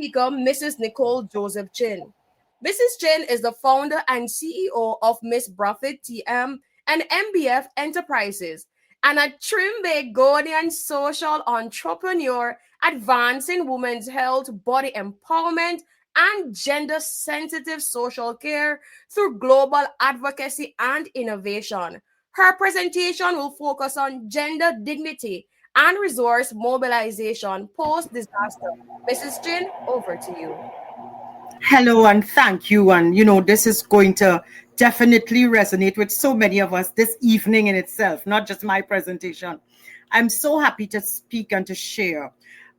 speaker, Mrs. Nicole Joseph-Chin. Mrs. Chin is the founder and CEO of Miss BrafitTM and MBF Enterprises, and a Trinbagonian social entrepreneur advancing women's health, body empowerment, and gender sensitive social care through global advocacy and innovation. Her presentation will focus on gender dignity and resource mobilization post disaster. Mrs. Chin, over to you. Hello and thank you. And this is going to definitely resonate with so many of us this evening in itself, not just my presentation. I'm so happy to speak and to share.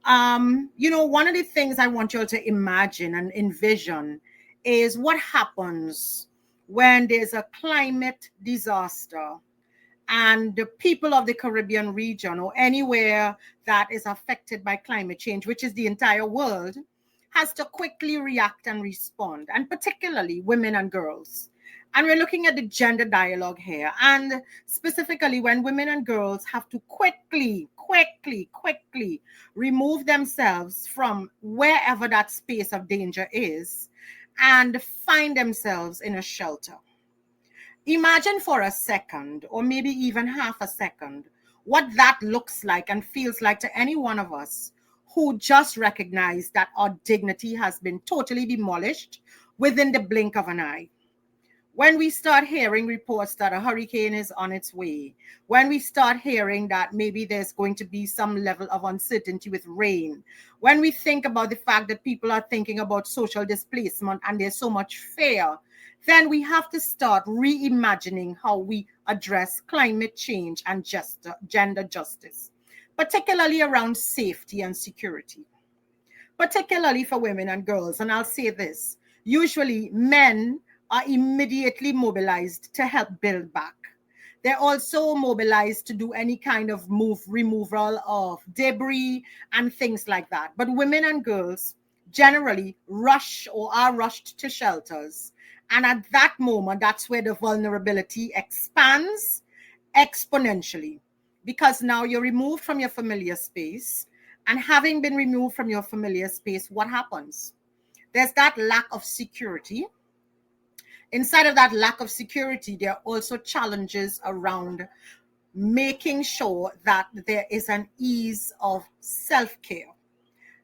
One of the things I want you all to imagine and envision is what happens when there's a climate disaster and the people of the Caribbean region or anywhere that is affected by climate change, which is the entire world, has to quickly react and respond, and particularly women and girls. And we're looking at the gender dialogue here, and specifically when women and girls have to quickly remove themselves from wherever that space of danger is and find themselves in a shelter. Imagine for a second, or maybe even half a second, what that looks like and feels like to any one of us who just recognize that our dignity has been totally demolished within the blink of an eye. When we start hearing reports that a hurricane is on its way, when we start hearing that maybe there's going to be some level of uncertainty with rain, when we think about the fact that people are thinking about social displacement and there's so much fear, then we have to start reimagining how we address climate change and gender justice, particularly around safety and security, particularly for women and girls. And I'll say this, usually men are immediately mobilized to help build back. They're also mobilized to do any kind of removal of debris and things like that. But women and girls generally rush or are rushed to shelters. And at that moment, that's where the vulnerability expands exponentially, because now you're removed from your familiar space. And having been removed from your familiar space, what happens? There's that lack of security. Inside of that lack of security, there are also challenges around making sure that there is an ease of self-care.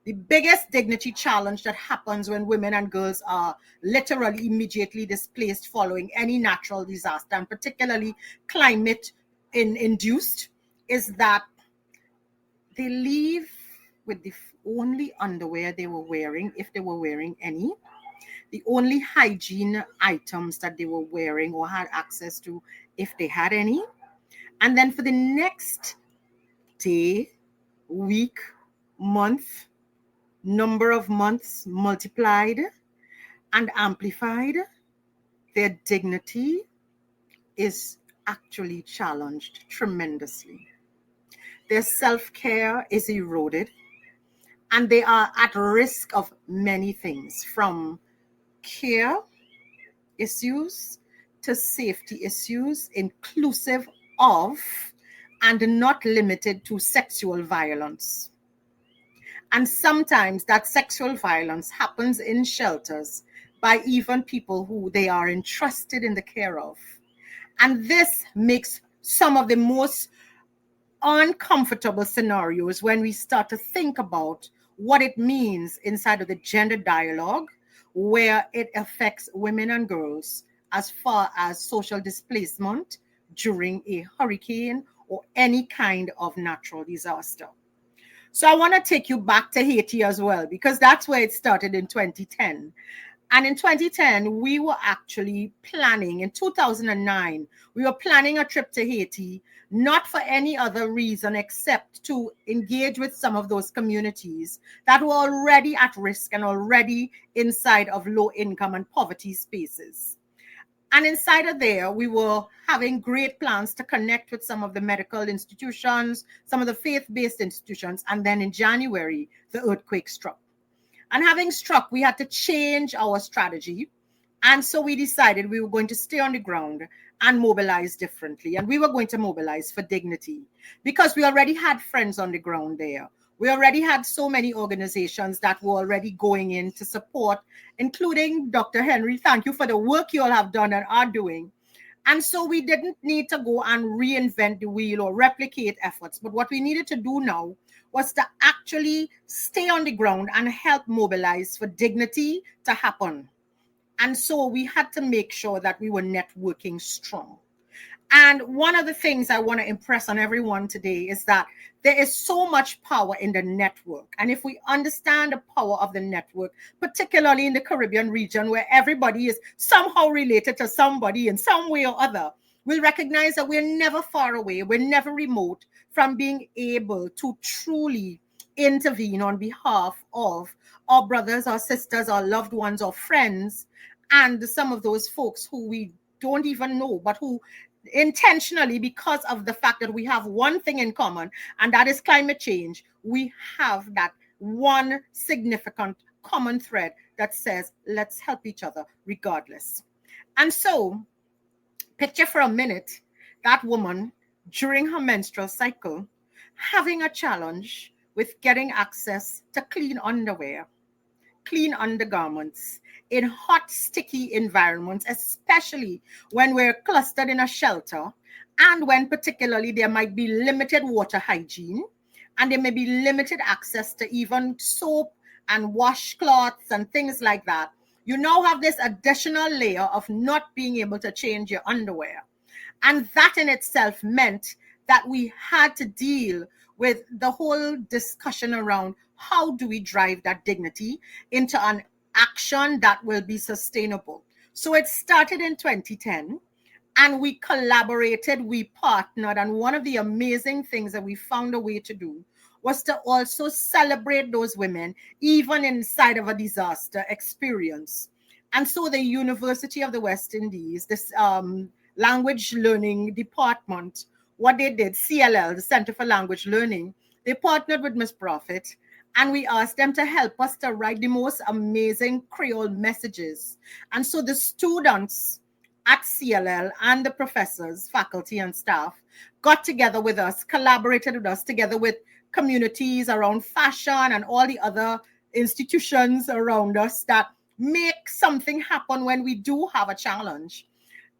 The biggest dignity challenge that happens when women and girls are literally immediately displaced following any natural disaster, and particularly climate induced, is that they leave with the only underwear they were wearing, if they were wearing any, the only hygiene items that they were wearing or had access to, if they had any. And then for the next day, week, month, number of months multiplied and amplified, their dignity is actually challenged tremendously. Their self-care is eroded, and they are at risk of many things, from care issues to safety issues, inclusive of and not limited to sexual violence. And sometimes that sexual violence happens in shelters by even people who they are entrusted in the care of. And this makes some of the most uncomfortable scenarios when we start to think about what it means inside of the gender dialogue, where it affects women and girls as far as social displacement during a hurricane or any kind of natural disaster. So I want to take you back to Haiti as well, because that's where it started in 2010. And in 2010, we were actually planning, in 2009, we were planning a trip to Haiti, not for any other reason except to engage with some of those communities that were already at risk and already inside of low income and poverty spaces. And inside of there, we were having great plans to connect with some of the medical institutions, some of the faith-based institutions. And then in January, the earthquake struck. And having struck, we had to change our strategy. And so we decided we were going to stay on the ground and mobilize differently. And we were going to mobilize for dignity, because we already had friends on the ground there We already had so many organizations that were already going in to support, including Dr. Henry. Thank you for the work you all have done and are doing. And so we didn't need to go and reinvent the wheel or replicate efforts. But what we needed to do now was to actually stay on the ground and help mobilize for dignity to happen. And so we had to make sure that we were networking strong. And one of the things I want to impress on everyone today is that there is so much power in the network. And if we understand the power of the network, particularly in the Caribbean region where everybody is somehow related to somebody in some way or other, we'll recognize that we're never far away, we're never remote from being able to truly intervene on behalf of our brothers, our sisters, our loved ones, our friends, and some of those folks who we don't even know, but who intentionally, because of the fact that we have one thing in common, and that is climate change, we have that one significant common thread that says, let's help each other regardless. And so, picture for a minute that woman during her menstrual cycle having a challenge with getting access to clean underwear, clean undergarments, in hot, sticky environments, especially when we're clustered in a shelter and when particularly there might be limited water hygiene and there may be limited access to even soap and washcloths and things like that. You now have this additional layer of not being able to change your underwear. And that in itself meant that we had to deal with the whole discussion around how do we drive that dignity into an action that will be sustainable. So it started in 2010 and we collaborated, we partnered, and one of the amazing things that we found a way to do was to also celebrate those women even inside of a disaster experience. And so the University of the West Indies, this language learning department, what they did, CLL, the Center for Language Learning, they partnered with Miss Brafit. And we asked them to help us to write the most amazing Creole messages. And so the students at CLL and the professors, faculty and staff got together with us, collaborated with us together with communities around fashion and all the other institutions around us that make something happen when we do have a challenge.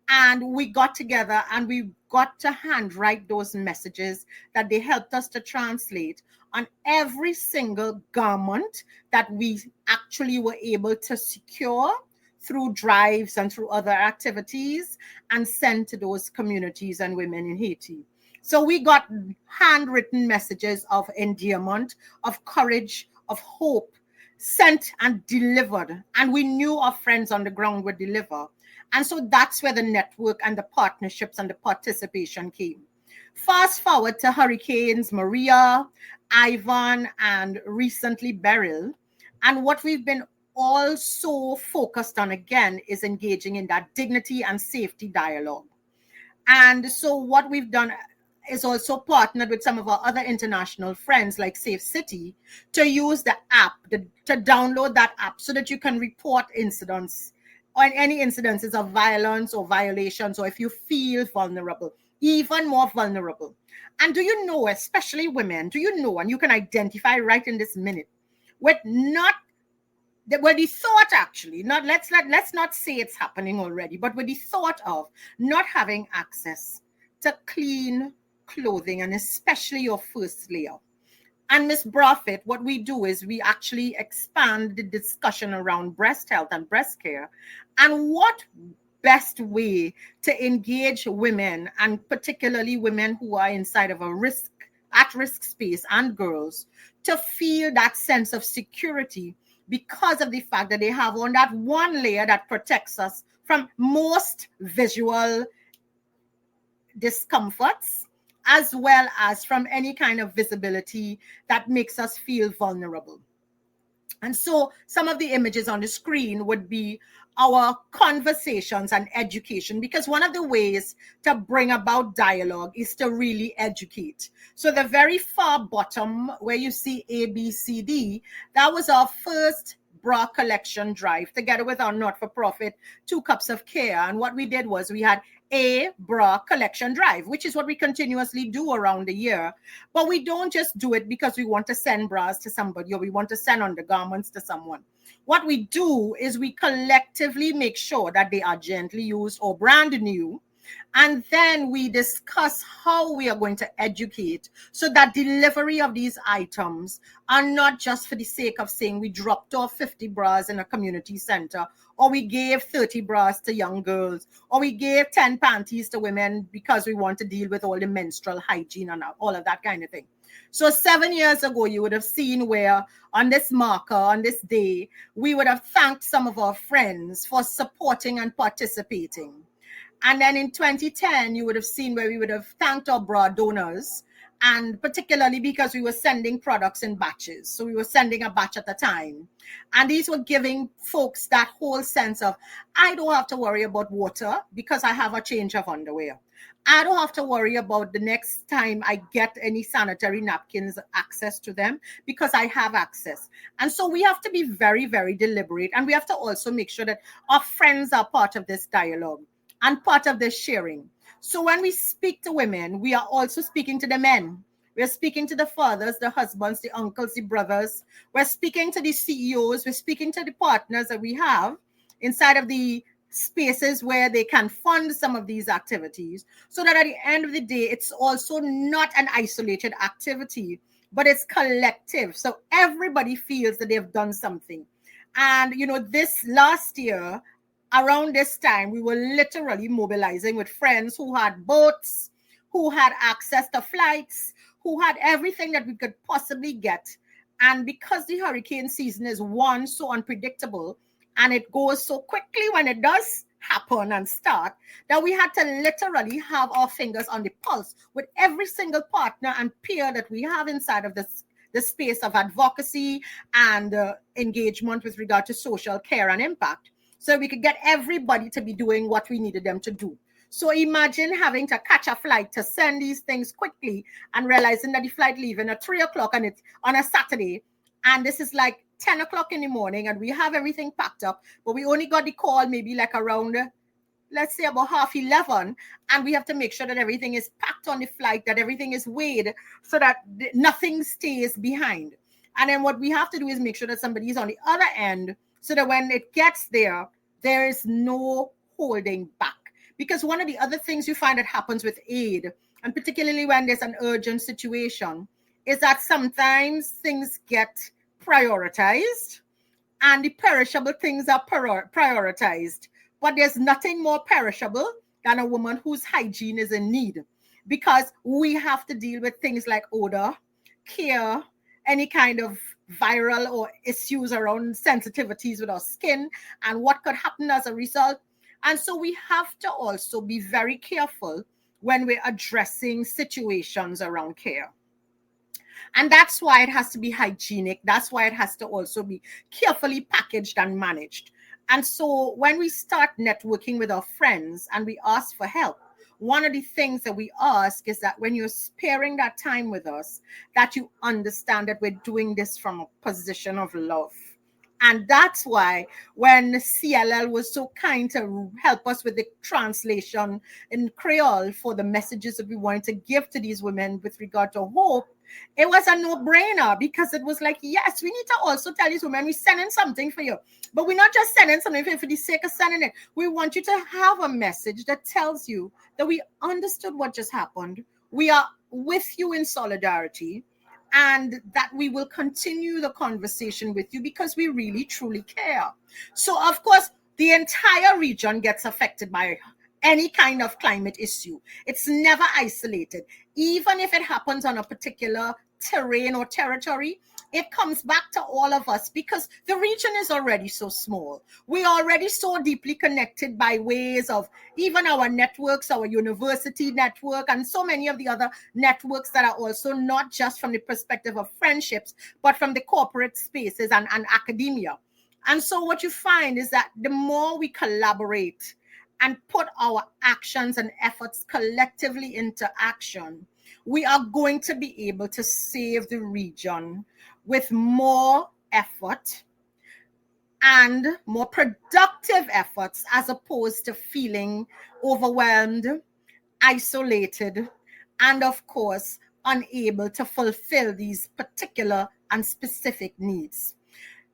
And we got together and we got to handwrite those messages that they helped us to translate on every single garment that we actually were able to secure through drives and through other activities and send to those communities and women in Haiti. So we got handwritten messages of endearment, of courage, of hope, sent and delivered. And we knew our friends on the ground would deliver. And so that's where the network and the partnerships and the participation came. Fast forward to Hurricanes Maria, Ivan, and recently Beryl. And what we've been also focused on again is engaging in that dignity and safety dialogue. And so what we've done is also partnered with some of our other international friends like Safe City to use the app, to download that app so that you can report incidents or any incidences of violence or violations, or if you feel vulnerable, even more vulnerable. And do you know, especially women, do you know, and you can identify right in this minute, with not, with the thought actually, not let's not say it's happening already, but with the thought of not having access to clean clothing and especially your first layer. And Ms. Brafit, what we do is we actually expand the discussion around breast health and breast care. And what best way to engage women, and particularly women who are inside of a at-risk space and girls, to feel that sense of security because of the fact that they have on that one layer that protects us from most visual discomforts, as well as from any kind of visibility that makes us feel vulnerable. And so some of the images on the screen would be our conversations and education, because one of the ways to bring about dialogue is to really educate. So the very far bottom where you see A, B, C, D, that was our first bra collection drive together with our not-for-profit 2 Cups of Care. And what we did was we had a bra collection drive, which is what we continuously do around the year. But we don't just do it because we want to send bras to somebody or we want to send undergarments to someone. What we do is we collectively make sure that they are gently used or brand new. And then we discuss how we are going to educate so that delivery of these items are not just for the sake of saying we dropped off 50 bras in a community center, or we gave 30 bras to young girls, or we gave 10 panties to women because we want to deal with all the menstrual hygiene and all of that kind of thing. So 7 years ago, you would have seen where on this marker, on this day, we would have thanked some of our friends for supporting and participating. And then in 2010, you would have seen where we would have thanked our bra donors, and particularly because we were sending products in batches. So we were sending a batch at a time. And these were giving folks that whole sense of, I don't have to worry about water because I have a change of underwear. I don't have to worry about the next time I get any sanitary napkins, access to them, because I have access. And so we have to be very, very deliberate. And we have to also make sure that our friends are part of this dialogue and part of this sharing. So when we speak to women, we are also speaking to the men. We're speaking to the fathers, the husbands, the uncles, the brothers. We're speaking to the CEOs. We're speaking to the partners that we have inside of the spaces where they can fund some of these activities, so that at the end of the day, it's also not an isolated activity, but it's collective. So everybody feels that they've done something. And, this last year, around this time, we were literally mobilizing with friends who had boats, who had access to flights, who had everything that we could possibly get. And because the hurricane season is so unpredictable, and it goes so quickly when it does happen and start, that we had to literally have our fingers on the pulse with every single partner and peer that we have inside of the space of advocacy and engagement with regard to social care and impact, so we could get everybody to be doing what we needed them to do. So imagine having to catch a flight to send these things quickly and realizing that the flight leaving at 3 o'clock and it's on a Saturday. And this is like 10 o'clock in the morning and we have everything packed up, but we only got the call maybe like around, let's say about 11:30. And we have to make sure that everything is packed on the flight, that everything is weighed so that nothing stays behind. And then what we have to do is make sure that somebody is on the other end so that when it gets there, there is no holding back. Because one of the other things you find that happens with aid, and particularly when there's an urgent situation, is that sometimes things get prioritized and the perishable things are prioritized. But there's nothing more perishable than a woman whose hygiene is in need, because we have to deal with things like odor, care, any kind of viral or issues around sensitivities with our skin and what could happen as a result. And so we have to also be very careful when we're addressing situations around care. And that's why it has to be hygienic. That's why it has to also be carefully packaged and managed. And so when we start networking with our friends and we ask for help, one of the things that we ask is that when you're sparing that time with us, that you understand that we're doing this from a position of love. And that's why when CLL was so kind to help us with the translation in Creole for the messages that we wanted to give to these women with regard to hope, it was a no-brainer, because it was like, yes, we need to also tell these women we're sending something for you. But we're not just sending something for the sake of sending it. We want you to have a message that tells you that we understood what just happened. We are with you in solidarity, and that we will continue the conversation with you because we really, truly care. So, of course, the entire region gets affected by any kind of climate issue. It's never isolated. Even if it happens on a particular terrain or territory, it comes back to all of us because the region is already so small. We are already so deeply connected by ways of even our networks, our university network, and so many of the other networks that are also not just from the perspective of friendships, but from the corporate spaces and academia. And so what you find is that the more we collaborate and put our actions and efforts collectively into action, we are going to be able to save the region with more effort, and more productive efforts, as opposed to feeling overwhelmed, isolated, and of course, unable to fulfill these particular and specific needs.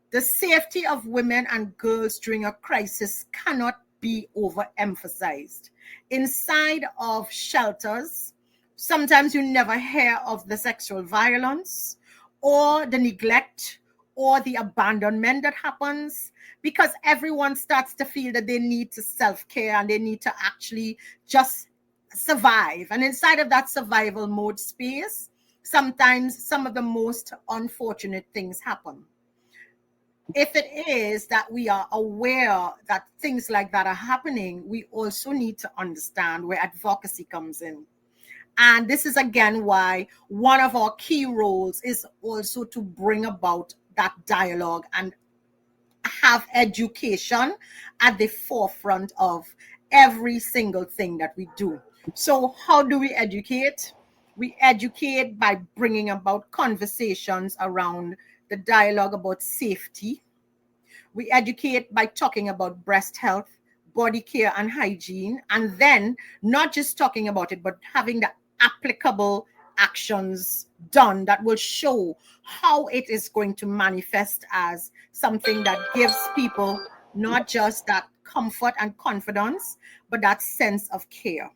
The safety of women and girls during a crisis cannot be overemphasized. Inside of shelters, sometimes you never hear of the sexual violence or the neglect or the abandonment that happens, because everyone starts to feel that they need to self-care and they need to actually just survive. And inside of that survival mode space, sometimes some of the most unfortunate things happen. If it is that we are aware that things like that are happening, we also need to understand where advocacy comes in. And this is again why one of our key roles is also to bring about that dialogue and have education at the forefront of every single thing that we do. So how do we educate? We educate by bringing about conversations around the dialogue about safety. We educate by talking about breast health, body care, and hygiene, and then not just talking about it, but having the applicable actions done that will show how it is going to manifest as something that gives people not just that comfort and confidence, but that sense of care.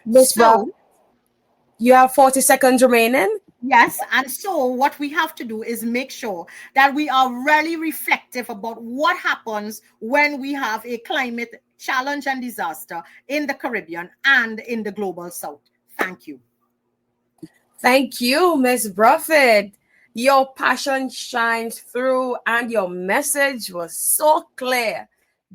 Miss Brown, you have 40 seconds remaining. Yes, and so what we have to do is make sure that we are really reflective about what happens when we have a climate challenge and disaster in the Caribbean and in the global south. Thank you. Thank you, Miss Braffit. Your passion shines through and your message was so clear.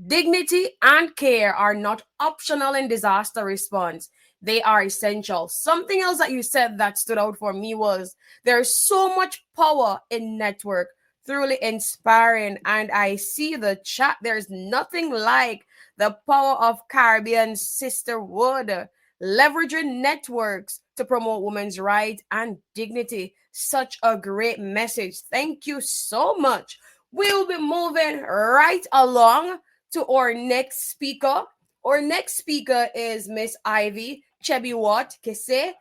Dignity and care are not optional in disaster response. They are essential. Something else that you said that stood out for me was there's so much power in network, truly inspiring. And I see the chat. There's nothing like the power of Caribbean sisterhood, leveraging networks to promote women's rights and dignity. Such a great message. Thank you so much. We'll be moving right along to our next speaker. Our next speaker is Miss Ivy Chebiwat Kese.